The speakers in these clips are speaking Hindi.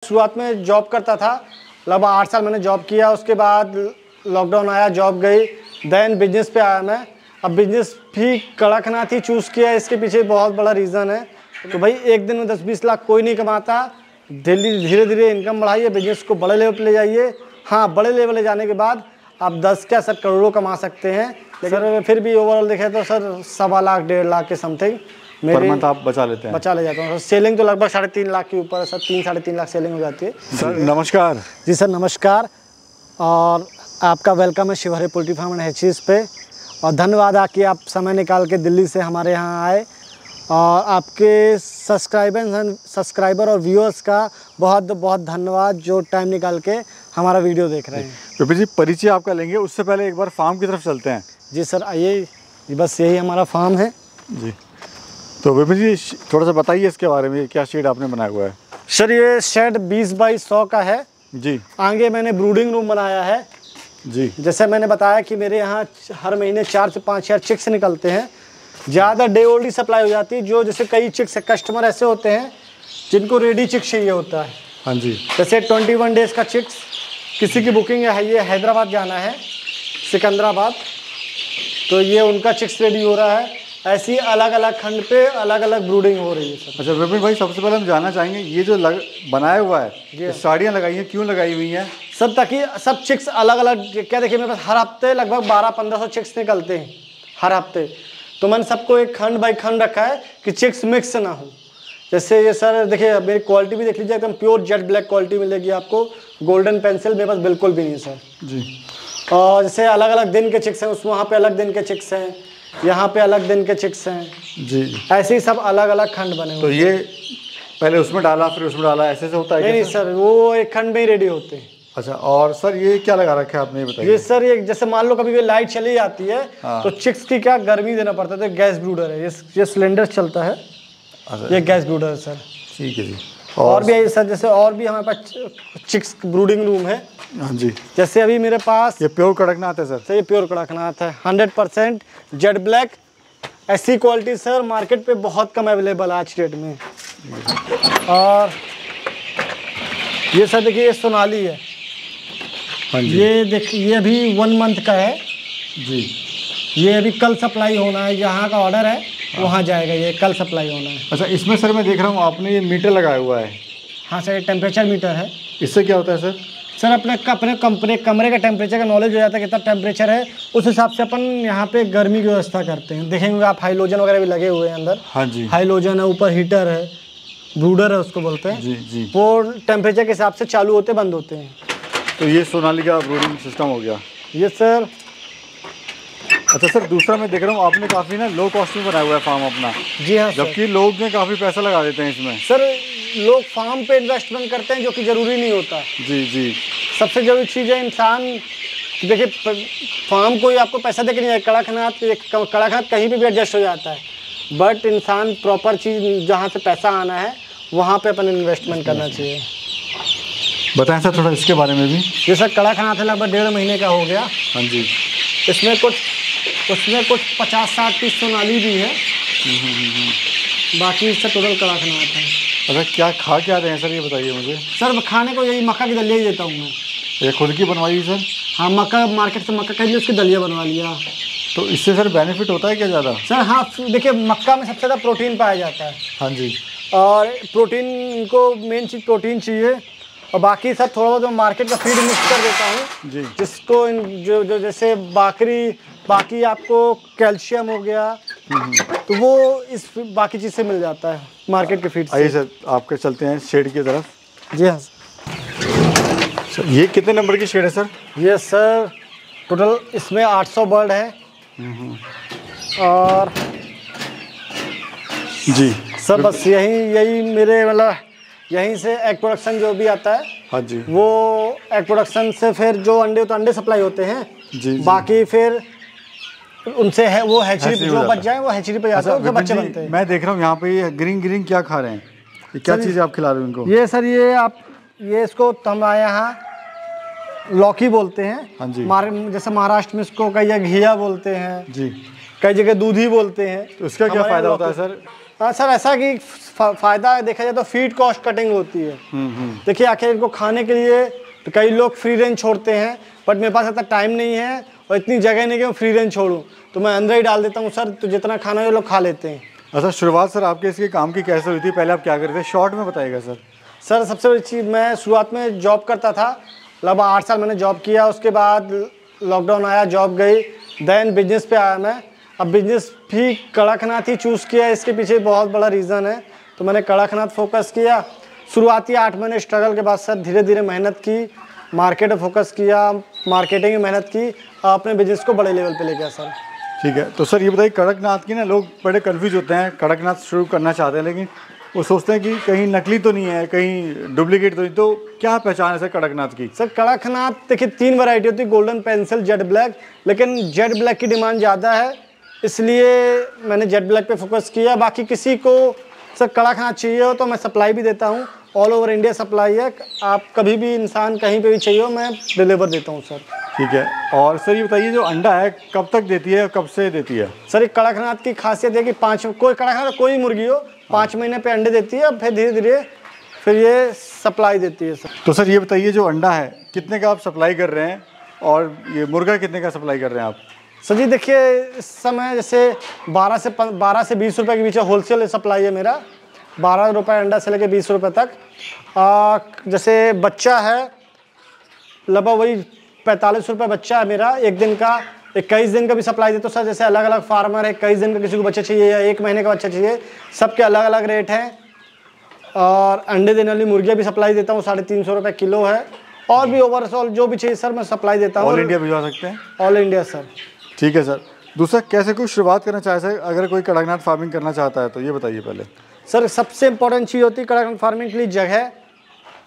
शुरुआत में जॉब करता था, लगभग 8 साल मैंने जॉब किया। उसके बाद लॉकडाउन आया, जॉब गई, देन बिजनेस पे आया मैं। अब बिजनेस भी कड़कनाथ ही चूज़ किया, इसके पीछे बहुत बड़ा रीज़न है। तो भाई एक दिन में 10-20 लाख कोई नहीं कमाता। धीरे धीरे इनकम बढ़ाइए, बिजनेस को बड़े लेवल पे ले जाइए। हाँ, बड़े लेवल ले जाने के बाद आप 10 क्या सर करोड़ों कमा सकते हैं। सर फिर भी ओवरऑल देखें तो सर 1.25 लाख 1.5 लाख के समथिंग पर मंथ आप बचा लेते हैं? बचा ले जाता हूँ। सेलिंग तो लगभग 3.5 लाख के ऊपर है सर, 3-3.5 लाख सेलिंग हो जाती है। सर नमस्कार। जी सर नमस्कार, और आपका वेलकम है Shivhare poultry farm and hatcheries पे। और धन्यवाद कि आप समय निकाल के दिल्ली से हमारे यहाँ आए, और आपके सब्सक्राइबर और व्यूअर्स का बहुत बहुत धन्यवाद जो टाइम निकाल के हमारा वीडियो देख रहे हैं। विपिन जी, परिचय आपका लेंगे, उससे पहले एक बार फार्म की तरफ चलते हैं। जी सर आइए, बस यही हमारा फार्म है जी। तो विपिन जी थोड़ा सा बताइए इसके बारे में, क्या शेड आपने बनाया हुआ है? सर ये शेड 20 बाई 100 का है जी। आगे मैंने ब्रूडिंग रूम बनाया है जी। जैसे मैंने बताया कि मेरे यहाँ हर महीने 4 से 5 हज़ार चिक्स निकलते हैं। ज़्यादा डे ओल्ड ही सप्लाई हो जाती है, जो जैसे कई चिक्स कस्टमर ऐसे होते हैं जिनको रेडी चिक्स चाहिए होता है। हाँ जी। जैसे 21 डेज़ का चिक्स, किसी की बुकिंग है, ये हैदराबाद जाना है, सिकंदराबाद, तो ये उनका चिक्स रेडी हो रहा है। ऐसी अलग अलग खंड पे अलग अलग ब्रूडिंग हो रही है सर। अच्छा विपिन भाई, सबसे पहले हम जानना चाहेंगे ये जो बनाया हुआ है, साड़ियाँ लगाई हैं, क्यों लगाई हुई हैं? सब ताकि सब चिक्स अलग अलग, क्या देखिए मेरे पास हर हफ्ते लगभग 1200-1500 चिक्स निकलते हैं हर हफ्ते। तो मैंने सबको एक खंड बाई खंड रखा है कि चिक्स मिक्स ना हो। जैसे ये सर देखिए, मेरी क्वालिटी भी देख लीजिए, एकदम प्योर जेट ब्लैक क्वालिटी मिलेगी आपको। गोल्डन पेंसिल मेरे पास बिल्कुल भी नहीं है सर जी। और जैसे अलग अलग दिन के चिक्स हैं, उस वहाँ पे अलग दिन के चिक्स हैं, यहाँ पे अलग दिन के चिक्स हैं जी। ऐसे ही सब अलग अलग खंड बने हुए। तो ये पहले उसमें डाला फिर उसमें डाला, ऐसे से होता है? नहीं सर, वो एक खंड में ही रेडी होते हैं। अच्छा, और सर ये क्या लगा रखा है आपने, ये बताइए। ये सर ये जैसे मान लो कभी भी लाइट चली जाती है तो चिक्स की क्या गर्मी देना पड़ता है, तो गैस ब्रूडर है, ये सिलेंडर चलता है। अच्छा, ये गैस ब्रूडर है सर। ठीक है जी। और भी है सर, जैसे और भी हमारे पास चिक्स ब्रूडिंग रूम है। हाँ जी। जैसे अभी मेरे पास ये प्योर कड़कनाथ है सर? ये प्योर कड़कनाथ है, 100% जेट ब्लैक। ऐसी क्वालिटी सर मार्केट पे बहुत कम अवेलेबल आज के डेट में। और ये सर देखिए, ये सोनाली है। हाँ जी। ये देखिए, ये अभी 1 मंथ का है जी। ये अभी कल सप्लाई होना है, यहाँ का ऑर्डर है वहाँ जाएगा, ये कल सप्लाई होना है। अच्छा, इसमें सर मैं देख रहा हूँ आपने ये मीटर लगाया हुआ है। हाँ सर, ये टेम्परेचर मीटर है। इससे क्या होता है सर? सर अपने कमरे का टेम्परेचर का नॉलेज हो जाता है, कितना टेम्परेचर है, उस हिसाब से अपन यहाँ पे गर्मी की व्यवस्था करते हैं। देखेंगे आप हाइलोजन वगैरह भी लगे हुए हैं अंदर। हाँ जी। हाइलोजन है, ऊपर हीटर है, ब्रूडर है उसको बोलते हैं जी जी। वो टेम्परेचर के हिसाब से चालू होते बंद होते हैं। तो ये सोनाली का ब्रूडिंग सिस्टम हो गया ये सर। अच्छा सर, दूसरा मैं देख रहा हूँ आपने काफ़ी ना लो कॉस्ट में बनाया हुआ है फार्म अपना। जी हाँ, जबकि लोग ने काफ़ी पैसा लगा देते हैं इसमें। सर लोग फार्म पे इन्वेस्टमेंट करते हैं जो कि ज़रूरी नहीं होता। जी जी। सबसे ज़रूरी चीज़ है इंसान, देखिए फार्म कोई आपको पैसा दे के नहीं है, कड़कनाथ कहीं भी एडजस्ट हो जाता है, बट इंसान प्रॉपर चीज़ जहाँ से पैसा आना है वहाँ पे अपन इन्वेस्टमेंट करना चाहिए। बताएं सर थोड़ा इसके बारे में भी। ये सर कड़कनाथ है, लगभग 1.5 महीने का हो गया। हाँ जी। उसमें कुछ 50-60 पीस सोनाली भी है, बाकी इससे टोटल कड़कनाथ है। अच्छा, क्या खा क्या रहे हैं सर, ये बताइए मुझे। सर खाने को यही मक्का की दलिया ही देता हूँ मैं। ये खुद की बनवाई सर? हाँ, मक्का मार्केट से मक्का खरीद उसकी दलिया बनवा लिया। तो इससे सर बेनिफिट होता है क्या ज़्यादा? सर हाँ, देखिए मक्का में सबसे ज़्यादा प्रोटीन पाया जाता है। हाँ जी। और प्रोटीन, इनको मेन चीज़ प्रोटीन चाहिए, और बाकी सर थोड़ा बहुत मार्केट का फीड मिक्स कर देता हूँ जी, जिसको जो जैसे बाकी आपको कैल्शियम हो गया, तो वो इस बाकी चीज़ से मिल जाता है मार्केट के फीड से। आइए सर, आपके चलते हैं शेड की तरफ। जी हाँ सर। ये कितने नंबर की शेड है सर? ये सर टोटल इसमें 800 बर्ड है। और जी सर बस यही मेरे मतलब यहीं से एग प्रोडक्शन जो भी आता है, हाँ जी, वो एग प्रोडक्शन से फिर जो अंडे तो अंडे सप्लाई होते हैं जी। बाकी फिर उनसे है वो हैचरी जो बच जाए वो हैचरी पे जाते हैं, उनसे बच्चे बनते हैं। मैं देख रहा हूँ यहाँ पे ये ग्रीन क्या खा रहे हैं, ये क्या चीज़ आप खिला रहे हो इनको? ये सर ये इसको हमारे यहाँ लौकी बोलते हैं। हाँ जी। जैसे महाराष्ट्र में इसको कई जगह घिया बोलते हैं जी, कई जगह दूधी बोलते हैं। तो इसका क्या फ़ायदा होता है सर? हाँ सर, ऐसा कि फ़ायदा देखा जाए तो फीड कॉस्ट कटिंग होती है। देखिए आखिर इनको खाने के लिए तो कई लोग फ्री रेंज छोड़ते हैं, बट मेरे पास इतना टाइम नहीं है और इतनी जगह नहीं कि मैं फ्री रेंज छोड़ूं, तो मैं अंदर ही डाल देता हूं सर, तो जितना खाना है लोग खा लेते हैं। अच्छा, शुरुआत सर आपके इसके काम की कैसे हुई थी? पहले आप क्या करते थे, शॉर्ट में बताइएगा सर। सर सबसे बड़ी चीज़, मैं शुरुआत में जॉब करता था, लगभग 8 साल मैंने जॉब किया। उसके बाद लॉकडाउन आया, जॉब गई, देन बिजनेस पे आया मैं। अब बिजनेस भी कड़कनाथ ही चूज़ किया, इसके पीछे बहुत बड़ा रीज़न है, तो मैंने कड़कनाथ फोकस किया। शुरुआती 8 महीने स्ट्रगल के बाद सर धीरे धीरे मेहनत की, मार्केट में फोकस किया, मार्केटिंग में मेहनत की, अपने बिजनेस को बड़े लेवल पे ले गया सर। ठीक है, तो सर ये बताइए, कड़कनाथ की ना लोग बड़े कन्फ्यूज होते हैं, कड़कनाथ शुरू करना चाहते हैं लेकिन वो सोचते हैं कि कहीं नकली तो नहीं है, कहीं डुप्लीकेट तो नहीं, तो क्या पहचान है सर कड़कनाथ की? सर कड़कनाथ देखिए 3 वैरायटी होती है, गोल्डन पेंसिल, जेड ब्लैक, लेकिन जेड ब्लैक की डिमांड ज़्यादा है, इसलिए मैंने जेड ब्लैक पे फोकस किया। बाकी किसी को सर कड़कनाथ चाहिए हो तो मैं सप्लाई भी देता हूँ, ऑल ओवर इंडिया सप्लाई है, आप कभी भी इंसान कहीं पे भी चाहिए हो मैं डिलीवर देता हूँ सर। ठीक है, और सर ये बताइए जो अंडा है कब तक देती है, कब से देती है? सर एक कड़कनाथ की खासियत है कि कोई कड़कनाथ कोई मुर्गी हो 5 महीने पे अंडे देती है, फिर धीरे धीरे फिर ये सप्लाई देती है सर। तो सर ये बताइए जो अंडा है कितने का आप सप्लाई कर रहे हैं और ये मुर्गा कितने का सप्लाई कर रहे हैं आप? सर जी देखिए इस समय जैसे 12 से 20 रुपये के बीच होलसेल सप्लाई है मेरा, 12 रुपये अंडा से लेकर 20 रुपये तक। जैसे बच्चा है लगभग वही 45 रुपये बच्चा है मेरा एक दिन का, 21 दिन का भी सप्लाई देता हूँ सर। जैसे अलग अलग फार्मर है, 21 दिन का किसी को बच्चा चाहिए या 1 महीने का बच्चा चाहिए, सबके अलग अलग रेट हैं। और अंडे देने वाली मुर्गियाँ भी सप्लाई देता हूँ, 350 रुपये किलो है। और भी ओवरऑल जो भी चाहिए सर मैं सप्लाई देता हूँ। ऑल इंडिया भिजवा सकते हैं? All India sir. ठीक है सर, दूसरा कैसे कोई शुरुआत करना चाहे सर, अगर कोई कड़कनाथ फार्मिंग करना चाहता है तो ये बताइए पहले। सर सबसे इंपॉर्टेंट चीज़ होती है कड़कनाथ फार्मिंग के लिए जगह।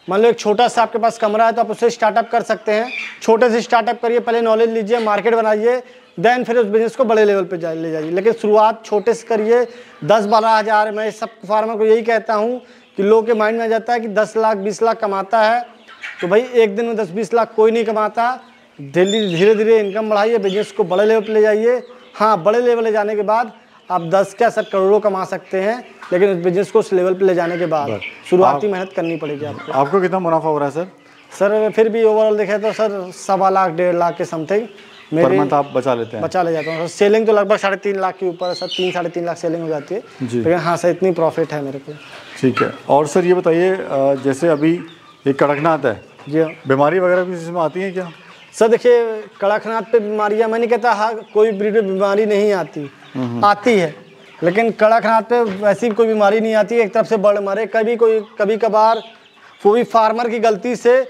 मान लो एक छोटा सा आपके पास कमरा है तो आप उससे स्टार्टअप कर सकते हैं, छोटे से स्टार्टअप करिए, पहले नॉलेज लीजिए, मार्केट बनाइए, देन फिर उस बिज़नेस को बड़े लेवल पे ले जाइए। लेकिन शुरुआत छोटे से करिए, 10-12 हज़ार। मैं सब फार्मर को यही कहता हूँ कि लोगों के माइंड में आ जाता है कि 10 लाख 20 लाख कमाता है, तो भाई एक दिन में 10-20 लाख कोई नहीं कमाता। धीरे धीरे इनकम बढ़ाइए, बिजनेस को बड़े लेवल पर ले जाइए। हाँ, बड़े लेवल ले जाने के बाद आप 10 क्या सर करोड़ों कमा सकते हैं, लेकिन उस बिजनेस को उस लेवल पे ले जाने के बाद शुरुआती मेहनत करनी पड़ेगी आपको। आपको कितना मुनाफा हो रहा है सर? सर फिर भी ओवरऑल देखें तो सर 1.25 लाख 1.5 लाख के समथिंग पर मंथ आप बचा लेते हैं? बचा ले जाता हूँ। सेलिंग तो लगभग 3.5 लाख के ऊपर सर, 3-3.5 लाख सेलिंग हो जाती है, लेकिन हाँ सर इतनी प्रॉफिट है मेरे को। ठीक है, और सर ये बताइए जैसे अभी ये कड़कनाथ है जी हाँ, बीमारी वगैरह भी इसमें आती है क्या? सर देखिए कड़कनाथ पे बीमारियाँ, मैं नहीं कहता हाँ कोई ब्रीड में बीमारी नहीं आती, आती है, लेकिन कड़कनाथ पे वैसी कोई बीमारी नहीं आती। एक तरफ से बर्ड मरे, कभी कभार वो भी फार्मर की गलती से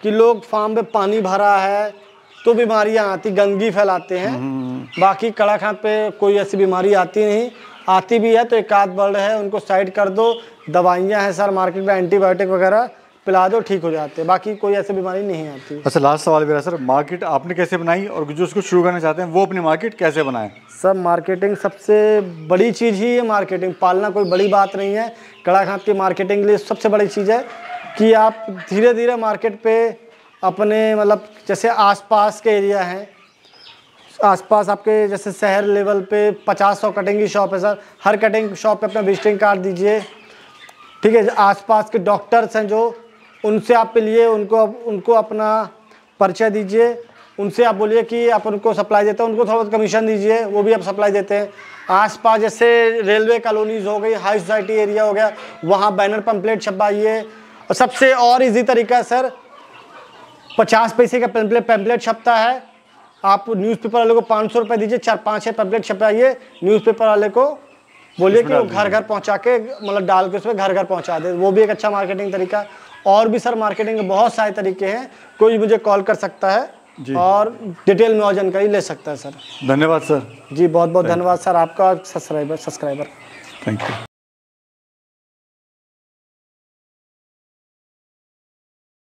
कि लोग फार्म पे पानी भरा है तो बीमारियां आती, गंदगी फैलाते हैं। बाकी कड़कनाथ पे कोई ऐसी बीमारी आती नहीं, आती भी है तो एक आध बर्ड है उनको साइड कर दो, दवाइयाँ हैं सर मार्केट में, एंटीबायोटिक वगैरह पिला दो, ठीक हो जाते हैं, बाकी कोई ऐसी बीमारी नहीं आती। अच्छा, लास्ट सवाल मेरा सर, मार्केट आपने कैसे बनाई और जो उसको शुरू करना चाहते हैं वो अपनी मार्केट कैसे बनाएं? सब मार्केटिंग सबसे बड़ी चीज़ ही है, मार्केटिंग पालना कोई बड़ी बात नहीं है। कड़कनाथ की मार्केटिंग के लिए सबसे बड़ी चीज़ है कि आप धीरे धीरे मार्केट पे अपने मतलब जैसे आसपास के एरिया हैं, आसपास आपके जैसे शहर लेवल पे 50-100 कटिंग की शॉप है सर, हर कटिंग शॉप पे अपना विजिटिंग कार्ड दीजिए, ठीक है। आसपास के डॉक्टर्स हैं जो, उनसे आप लिए उनको अपना परिचय दीजिए, उनसे आप बोलिए कि आप उनको सप्लाई देते हैं, उनको थोड़ा बहुत कमीशन दीजिए, वो भी आप सप्लाई देते हैं। आसपास जैसे रेलवे कॉलोनीज हो गई, हाई सोसाइटी एरिया हो गया, वहाँ बैनर पंपलेट छपवाइए। और सबसे और इजी तरीका है सर, 50 पैसे का पैम्पलेट छपता है, आप न्यूज़पेपर वाले को 500 रुपये दीजिए, 4-5 पैम्पलेट छपवाइए, न्यूज़पेपर वाले को बोलिए कि वो घर घर पहुँचा के मतलब डाल के उसमें घर घर पहुँचा दे, वो भी एक अच्छा मार्केटिंग तरीका है। और भी सर मार्केटिंग के बहुत सारे तरीके हैं, कोई मुझे कॉल कर सकता है और डिटेल में और जानकारी ले सकता है सर। धन्यवाद सर। जी बहुत बहुत धन्यवाद सर आपका, सब्सक्राइबर। Thank you.